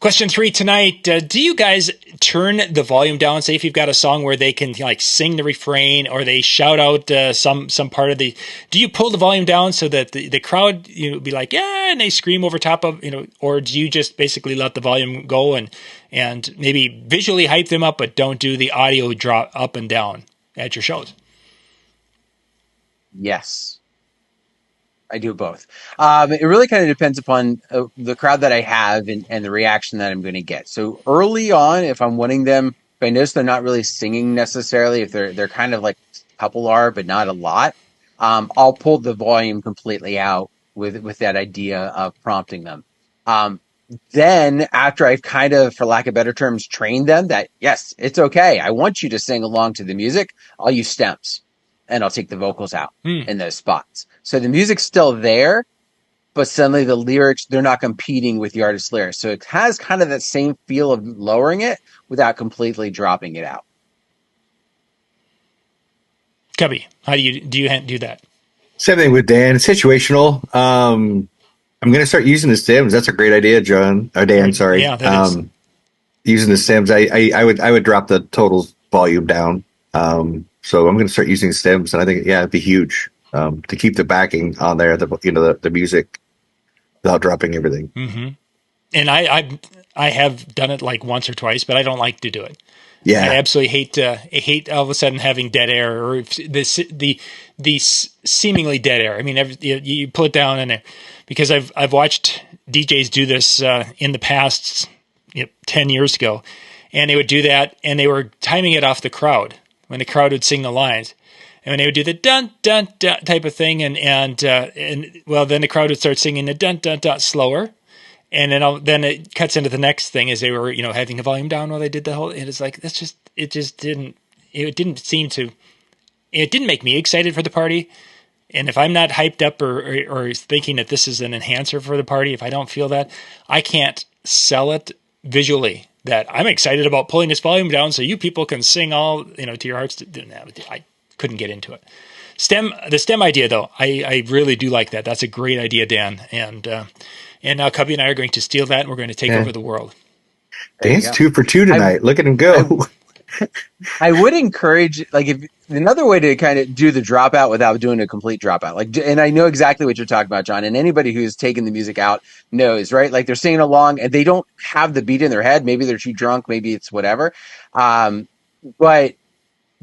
Question 3 tonight. Do you guys turn the volume down? Say if you've got a song where they can like sing the refrain or they shout out some part of the. Do you pull the volume down so that the crowd be like yeah, and they scream over top of or do you just basically let the volume go and maybe visually hype them up, but don't do the audio drop up and down at your shows? Yes. I do both. It really kind of depends upon the crowd that I have and the reaction that I'm going to get. So early on, if I'm wanting them, if I notice they're not really singing necessarily, if they're kind of like a couple are, but not a lot, I'll pull the volume completely out with that idea of prompting them. Then after I've kind of, for lack of better terms, trained them that yes, it's okay. I want you to sing along to the music. I'll use stems. And I'll take the vocals out in those spots. So the music's still there, but suddenly the lyrics, they're not competing with the artist's lyrics. So it has kind of that same feel of lowering it without completely dropping it out. Cubby, how do you do that? Same thing with Dan. Situational. I'm going to start using the stems. That's a great idea, John. Or Dan, sorry. Yeah, that is. Using the stems, I would drop the total volume down. So I'm going to start using stems, and I think it'd be huge to keep the backing on there, the music, without dropping everything. Mm-hmm. And I have done it like once or twice, but I don't like to do it. Yeah, I absolutely hate all of a sudden having dead air or the seemingly dead air. I mean, you pull it down and because I've watched DJs do this in the past 10 years ago, and they would do that, and they were timing it off the crowd. When the crowd would sing the lines, and when they would do the dun dun dun type of thing, and then the crowd would start singing the dun dun dun slower, and then it cuts into the next thing as they were having the volume down while they did the whole. And it's like it didn't make me excited for the party, and if I'm not hyped up or thinking that this is an enhancer for the party, if I don't feel that, I can't sell it visually. That I'm excited about pulling this volume down so you people can sing all, to your hearts. I couldn't get into it. The stem idea, though, I really do like that. That's a great idea, Dan. And now Cubby and I are going to steal that, and we're going to take over the world. Dan's 2 for 2 tonight. Look at him go. I would encourage, if another way to kind of do the dropout without doing a complete dropout, and I know exactly what you're talking about, John, and anybody who's taken the music out knows, right? Like they're singing along and they don't have the beat in their head. Maybe they're too drunk. Maybe it's whatever. But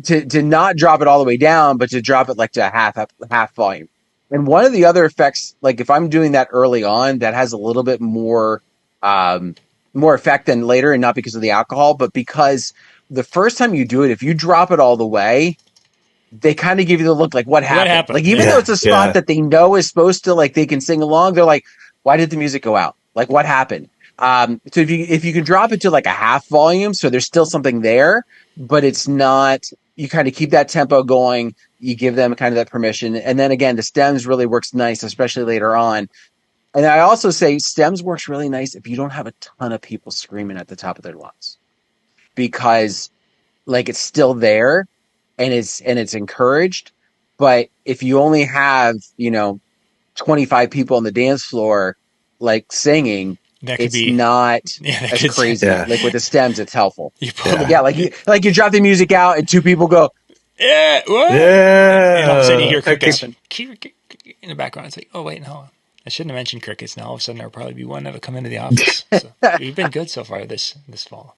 to not drop it all the way down, but to drop it like to half volume. And one of the other effects, like if I'm doing that early on, that has a little bit more effect than later, and not because of the alcohol, but because the first time you do it, if you drop it all the way, they kind of give you the look like, what happened? Like, even though it's a spot that they know is supposed to, like, they can sing along, they're like, why did the music go out? Like, what happened? So if you can drop it to like a half volume, so there's still something there, but it's not, you kind of keep that tempo going, you give them kind of that permission. And then again, the stems really works nice, especially later on. And I also say stems works really nice if you don't have a ton of people screaming at the top of their lungs. Because like it's still there and it's encouraged, but if you only have 25 people on the dance floor like singing, it's not as crazy. Like with the stems, it's helpful. Like you drop the music out and 2 people go, yeah, what? Yeah, and all of a sudden you hear crickets in the background. It's like, oh wait, no, I shouldn't have mentioned crickets. Now all of a sudden there'll probably be one that'll come into the office. So we've been good so far this fall.